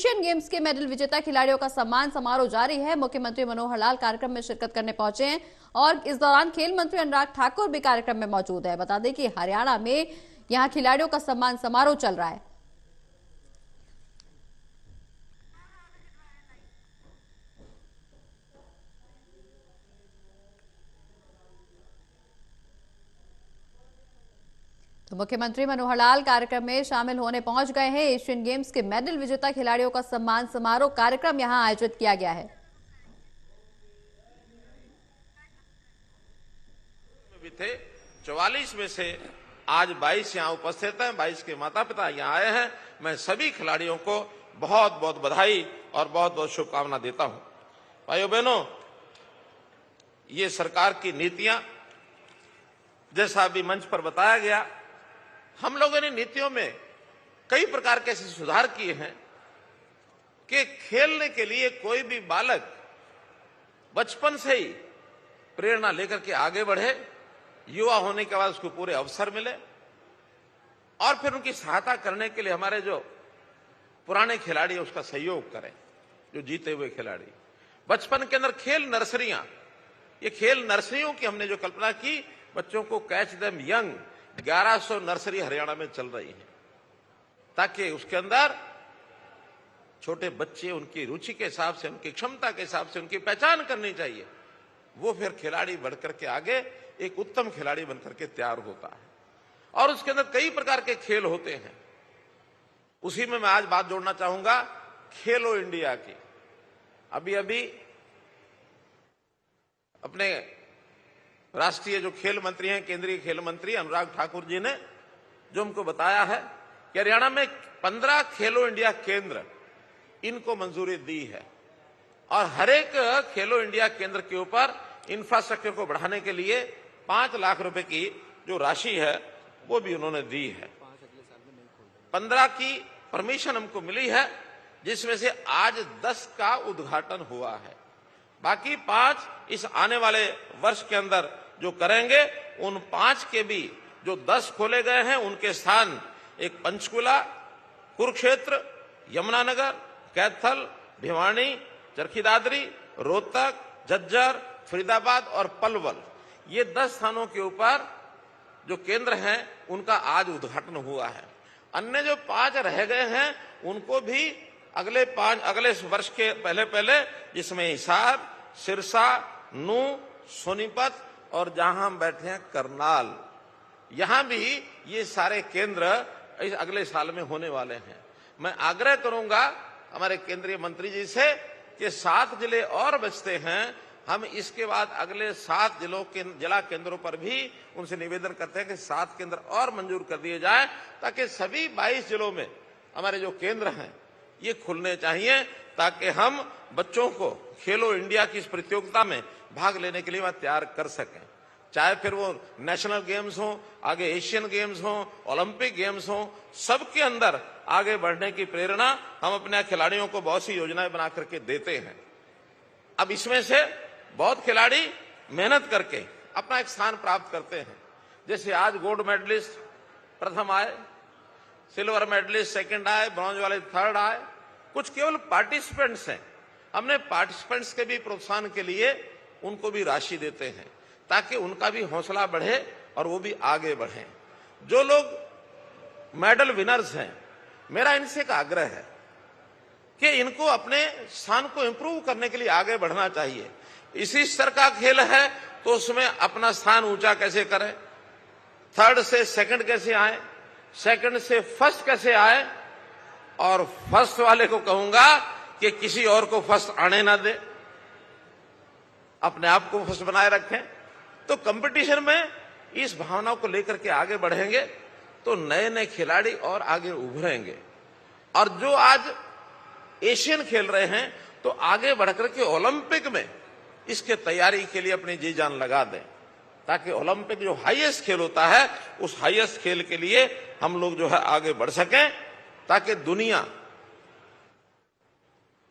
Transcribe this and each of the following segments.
Asian games के medal विजेता खिलाड़ियों का सम्मान समारोह जारी है। मुख्यमंत्री मनोहर लाल कार्यक्रम में शिरकत करने पहुंचे हैं और इस दौरान खेल मंत्री अनुराग ठाकुर भी कार्यक्रम में मौजूद है। बता दें कि हरियाणा में यहां खिलाड़ियों का सम्मान समारोह चल रहा है। तो मुख्यमंत्री मनोहर लाल कार्यक्रम में शामिल होने पहुंच गए हैं। एशियन गेम्स के मेडल विजेता खिलाड़ियों का सम्मान समारोह कार्यक्रम यहां आयोजित किया गया है। भी थे 44 में से आज 22 यहां उपस्थित हैं। 22 के माता पिता यहां आए हैं। मैं सभी खिलाड़ियों को बहुत बहुत बधाई और बहुत बहुत शुभकामना देता हूं। भाइयों बहनों, ये सरकार की नीतियां, जैसा अभी मंच पर बताया गया, हम लोगों ने नीतियों में कई प्रकार के ऐसे सुधार किए हैं कि खेलने के लिए कोई भी बालक बचपन से ही प्रेरणा लेकर के आगे बढ़े, युवा होने के बाद उसको पूरे अवसर मिले और फिर उनकी सहायता करने के लिए हमारे जो पुराने खिलाड़ी हैं उसका सहयोग करें। जो जीते हुए खिलाड़ी, बचपन के अंदर खेल नर्सरियां, ये खेल नर्सरियों की हमने जो कल्पना की, बच्चों को catch them young, 1100 nursery Haryana में चल रही है, ताकि उसके अंदर छोटे बच्चे उनकी रुचि के हिसाब से, उनकी क्षमता के हिसाब से उनकी पहचान करनी चाहिए। वो फिर खिलाड़ी बढ़कर के आगे एक उत्तम खिलाड़ी बनकर के तैयार होता है और उसके अंदर कई प्रकार के खेल होते हैं। उसी में मैं आज बात जोड़ना चाहूंगा खेलो इंडिया की। अभी अभी अपने राष्ट्रीय जो खेल मंत्री हैं, केंद्रीय खेल मंत्री अनुराग ठाकुर जी ने जो हमको बताया है कि हरियाणा में 15 खेलो इंडिया केंद्र, इनको मंजूरी दी है और हर एक खेलो इंडिया केंद्र के ऊपर इंफ्रास्ट्रक्चर को बढ़ाने के लिए 5 लाख रुपए की जो राशि है वो भी उन्होंने दी है। 15 की परमिशन हमको मिली है, जिसमें से आज 10 का उद्घाटन हुआ है। बाकी 5 इस आने वाले वर्ष के अंदर जो करेंगे, उन 5 के भी जो 10 खोले गए हैं उनके स्थान एक पंचकुला, कुरुक्षेत्र, यमुनानगर, कैथल, भिवानी, चरखी दादरी, रोहतक, झज्जर, फरीदाबाद और पलवल, ये 10 स्थानों के ऊपर जो केंद्र हैं उनका आज उद्घाटन हुआ है। अन्य जो 5 रह गए हैं उनको भी अगले वर्ष के पहले जिसमें हिसार, सिरसा, नूंह, सोनीपत और जहां हम बैठे हैं करनाल, यहां भी ये सारे केंद्र इस अगले साल में होने वाले हैं। मैं आग्रह करूंगा हमारे केंद्रीय मंत्री जी से कि 7 जिले और बचते हैं, हम इसके बाद अगले 7 जिलों के जिला केंद्रों पर भी उनसे निवेदन करते हैं कि 7 केंद्र और मंजूर कर दिए जाए, ताकि सभी 22 जिलों में हमारे जो केंद्र हैं ये खुलने चाहिए, ताकि हम बच्चों को खेलो इंडिया की इस प्रतियोगिता में भाग लेने के लिए वह तैयार कर सकें। चाहे फिर वो नेशनल गेम्स हो, आगे एशियन गेम्स हो, ओलंपिक गेम्स हो, सबके अंदर आगे बढ़ने की प्रेरणा हम अपने खिलाड़ियों को बहुत सी योजनाएं बना करके देते हैं। अब इसमें से बहुत खिलाड़ी मेहनत करके अपना एक स्थान प्राप्त करते हैं। जैसे आज गोल्ड मेडलिस्ट प्रथम आए, सिल्वर मेडलिस्ट सेकंड आए, ब्रॉन्ज वाले थर्ड आए। कुछ केवल पार्टिसिपेंट्स हैं, हमने पार्टिसिपेंट्स के भी प्रोत्साहन के लिए उनको भी राशि देते हैं, ताकि उनका भी हौसला बढ़े और वो भी आगे बढ़े। जो लोग मेडल विनर्स हैं, मेरा इनसे एक आग्रह है कि इनको अपने स्थान को इंप्रूव करने के लिए आगे बढ़ना चाहिए। इसी स्तर का खेल है तो उसमें अपना स्थान ऊंचा कैसे करें, थर्ड से सेकंड कैसे आए, सेकंड से फर्स्ट कैसे आए, और फर्स्ट वाले को कहूंगा कि किसी और को फर्स्ट आने ना दे, अपने आप को फर्स्ट बनाए रखें। तो कंपटीशन में इस भावना को लेकर के आगे बढ़ेंगे तो नए नए खिलाड़ी और आगे उभरेंगे। और जो आज एशियन खेल रहे हैं तो आगे बढ़कर के ओलंपिक में इसके तैयारी के लिए अपनी जी जान लगा दें, ताकि ओलंपिक जो हाईएस्ट खेल होता है उस हाईएस्ट खेल के लिए हम लोग जो है आगे बढ़ सकें, ताकि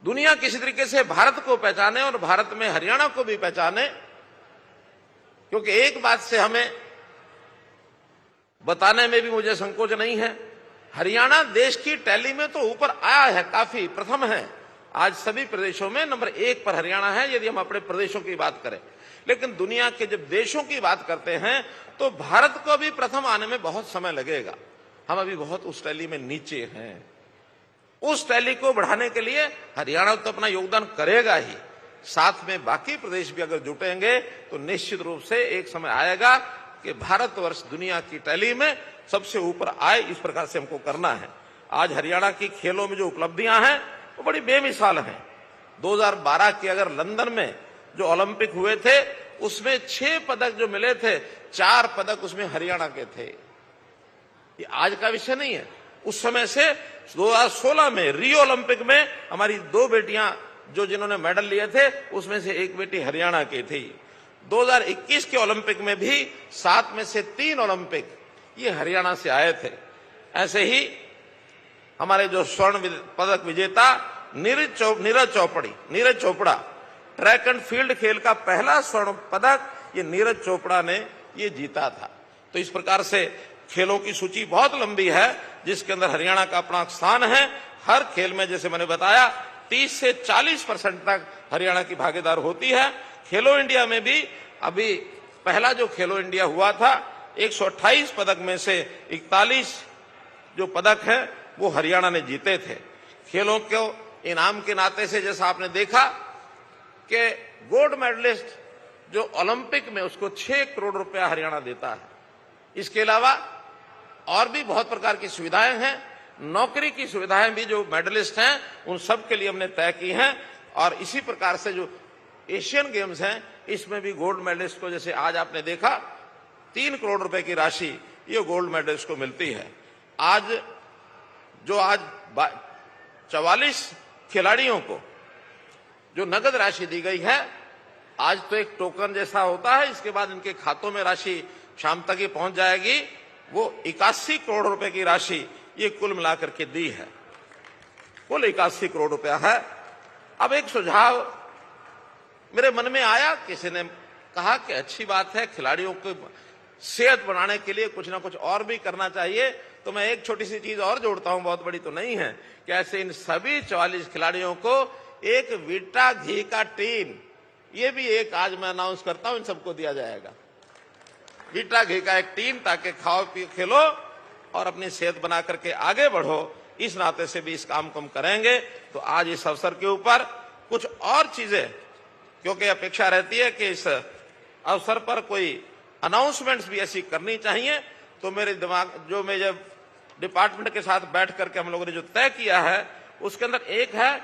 दुनिया किसी तरीके से भारत को पहचाने और भारत में हरियाणा को भी पहचाने। क्योंकि एक बात से हमें बताने में भी मुझे संकोच नहीं है हरियाणा देश की टैली में तो ऊपर आया है, काफी प्रथम है। आज सभी प्रदेशों में नंबर 1 पर हरियाणा है, यदि हम अपने प्रदेशों की बात करें। लेकिन दुनिया के जब देशों की बात करते हैं तो भारत को भी प्रथम आने में बहुत समय लगेगा। हम अभी बहुत उस टैली में नीचे हैं। उस टैली को बढ़ाने के लिए हरियाणा तो अपना योगदान करेगा ही, साथ में बाकी प्रदेश भी अगर जुटेंगे तो निश्चित रूप से एक समय आएगा कि भारतवर्ष दुनिया की टैली में सबसे ऊपर आए। इस प्रकार से हमको करना है। आज हरियाणा की खेलों में जो उपलब्धियां हैं वो बड़ी बेमिसाल हैं। 2012 के अगर लंदन में जो ओलंपिक हुए थे उसमें 6 पदक जो मिले थे, 4 पदक उसमें हरियाणा के थे। ये आज का विषय नहीं है। उस समय से 2016 में रियो ओलंपिक में हमारी 2 बेटियां जो जिन्होंने मेडल लिए थे उसमें से एक बेटी हरियाणा की थी। 2021 के ओलंपिक में भी 7 में से 3 ओलंपिक ये हरियाणा से आए थे। ऐसे ही हमारे जो स्वर्ण पदक विजेता Neeraj Chopra track and field खेल का पहला स्वर्ण पदक ये नीरज चोपड़ा ने ये जीता था। तो इस प्रकार से खेलों की सूची बहुत लंबी है जिसके अंदर हरियाणा का अपना स्थान है। हर खेल में जैसे मैंने बताया 30 से 40% तक हरियाणा की भागीदार होती है। खेलो इंडिया में भी अभी पहला जो खेलो इंडिया हुआ था 128 पदक में से 41 जो पदक है वो हरियाणा ने जीते थे। खेलों को इनाम के नाते से जैसा आपने देखा कि गोल्ड मेडलिस्ट जो ओलंपिक में उसको 6 करोड़ रुपया हरियाणा देता है। इसके अलावा और भी बहुत प्रकार की सुविधाएं हैं। नौकरी की सुविधाएं भी जो मेडलिस्ट हैं उन सब के लिए हमने तय की हैं। और इसी प्रकार से जो एशियन गेम्स हैं इसमें भी गोल्ड मेडलिस्ट को, जैसे आज आपने देखा 3 करोड़ रुपए की राशि ये गोल्ड मेडलिस्ट को मिलती है। आज 44 खिलाड़ियों को जो नगद राशि दी गई है, आज तो एक टोकन जैसा होता है, इसके बाद इनके खातों में राशि शाम तक ही पहुंच जाएगी। वो 81 करोड़ रुपए की राशि ये कुल मिलाकर के दी है, कुल 81 करोड़ रुपया है। अब एक सुझाव मेरे मन में आया, किसी ने कहा कि अच्छी बात है, खिलाड़ियों को सेहत बनाने के लिए कुछ ना कुछ और भी करना चाहिए। तो मैं एक छोटी सी चीज और जोड़ता हूं, बहुत बड़ी तो नहीं है, कि ऐसे इन सभी 44 खिलाड़ियों को एक वीटा घी का टीन, ये भी एक आज मैं अनाउंस करता हूं, इन सबको दिया जाएगा। वीटा घी का एक टीन, ताकि खाओ पियो खेलो और अपनी सेहत बना करके आगे बढ़ो। इस नाते से भी इस काम को हम करेंगे। तो आज इस अवसर के ऊपर कुछ और चीजें, क्योंकि अपेक्षा रहती है कि इस अवसर पर कोई अनाउंसमेंट्स भी ऐसी करनी चाहिए, तो मेरे दिमाग जो मैं जब डिपार्टमेंट के साथ बैठ करके हम लोगों ने जो तय किया है उसके अंदर एक है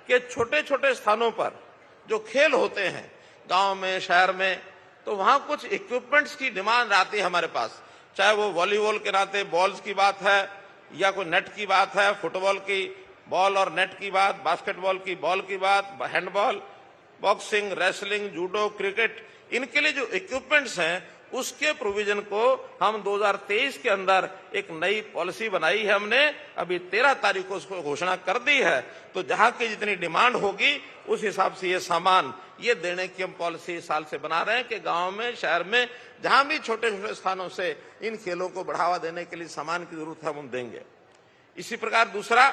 कि छोटे छोटे स्थानों पर जो खेल होते हैं गांव में, शहर में, तो वहां कुछ इक्विपमेंट्स की डिमांड आती है हमारे पास। चाहे वो वॉलीबॉल के नाते बॉल्स की बात है, या कोई नेट की बात है, फुटबॉल की बॉल और नेट की बात, बास्केटबॉल की बॉल की बात, handball, boxing, wrestling, judo, cricket, इनके लिए जो इक्विपमेंट्स हैं उसके प्रोविजन को हम 2023 के अंदर एक नई पॉलिसी बनाई है हमने। अभी 13 तारीख को उसको घोषणा कर दी है। तो जहां की जितनी डिमांड होगी उस हिसाब से ये सामान ये देने की हम पॉलिसी इस साल से बना रहे हैं कि गांव में, शहर में, जहां भी छोटे छोटे स्थानों से इन खेलों को बढ़ावा देने के लिए सामान की जरूरत है हम देंगे। इसी प्रकार दूसरा,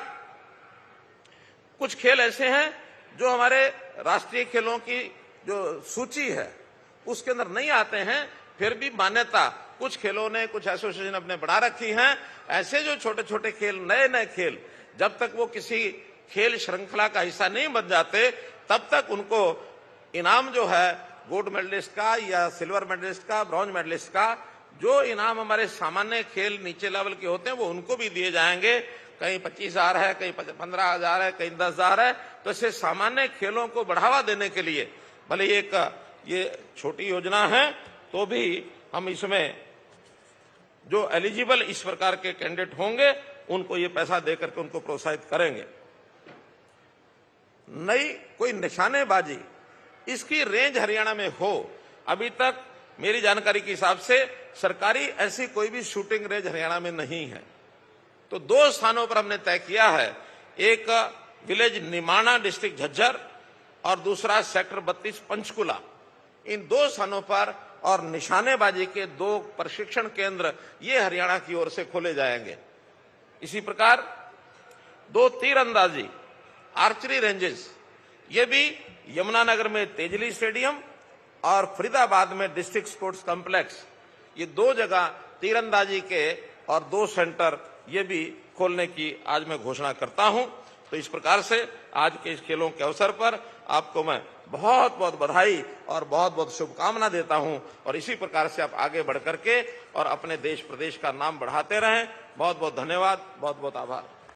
कुछ खेल ऐसे हैं जो हमारे राष्ट्रीय खेलों की जो सूची है उसके अंदर नहीं आते हैं, फिर भी मान्यता कुछ खेलों ने, कुछ एसोसिएशन अपने बढ़ा रखी हैं। ऐसे जो छोटे छोटे खेल, नए नए खेल, जब तक वो किसी खेल श्रृंखला का हिस्सा नहीं बन जाते तब तक उनको इनाम जो है गोल्ड मेडलिस्ट का या सिल्वर मेडलिस्ट का, ब्रॉन्ज मेडलिस्ट का, जो इनाम हमारे सामान्य खेल नीचे लेवल के होते हैं वो उनको भी दिए जाएंगे। कहीं 25,000 है, कहीं 15,000 है, कहीं 10,000 है। तो इससे सामान्य खेलों को बढ़ावा देने के लिए, भले एक ये छोटी योजना है तो भी हम इसमें जो एलिजिबल इस प्रकार के कैंडिडेट होंगे उनको ये पैसा देकर के उनको प्रोत्साहित करेंगे। नई कोई निशानेबाजी, इसकी रेंज हरियाणा में हो, अभी तक मेरी जानकारी के हिसाब से सरकारी ऐसी कोई भी शूटिंग रेंज हरियाणा में नहीं है। तो 2 स्थानों पर हमने तय किया है, एक विलेज निमाणा डिस्ट्रिक्ट झज्जर और दूसरा सेक्टर 32 पंचकुला। इन 2 स्थानों पर और निशानेबाजी के 2 प्रशिक्षण केंद्र ये हरियाणा की ओर से खोले जाएंगे। इसी प्रकार 2 तीरंदाजी आर्चरी रेंजेस, ये भी यमुनानगर में तेजली स्टेडियम और फरीदाबाद में डिस्ट्रिक्ट स्पोर्ट्स कॉम्प्लेक्स, ये 2 जगह तीरंदाजी के और 2 सेंटर ये भी खोलने की आज मैं घोषणा करता हूं। तो इस प्रकार से आज के इस खेलों के अवसर पर आपको मैं बहुत बहुत बधाई और बहुत बहुत शुभकामना देता हूं, और इसी प्रकार से आप आगे बढ़ करके और अपने देश प्रदेश का नाम बढ़ाते रहें। बहुत बहुत धन्यवाद, बहुत बहुत आभार।